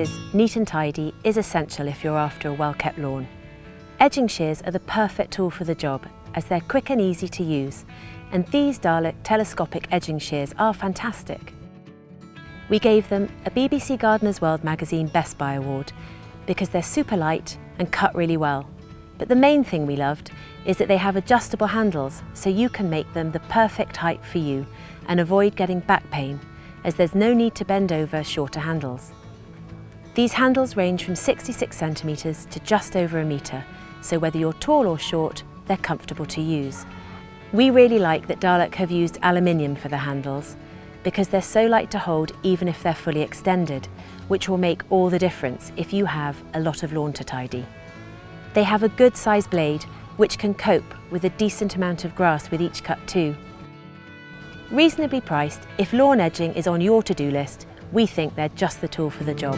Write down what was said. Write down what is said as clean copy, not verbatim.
edges neat and tidy is essential if you're after a well-kept lawn. Edging shears are the perfect tool for the job as they're quick and easy to use, and these Darlac telescopic edging shears are fantastic. We gave them a BBC Gardener's World magazine Best Buy award because they're super light and cut really well. But the main thing we loved is that they have adjustable handles so you can make them the perfect height for you and avoid getting back pain, as there's no need to bend over shorter handles. These handles range from 66 centimetres to just over a metre, so whether you're tall or short, they're comfortable to use. We really like that Darlac have used aluminium for the handles because they're so light to hold even if they're fully extended, which will make all the difference if you have a lot of lawn to tidy. They have a good size blade which can cope with a decent amount of grass with each cut too. Reasonably priced, if lawn edging is on your to-do list, we think they're just the tool for the job.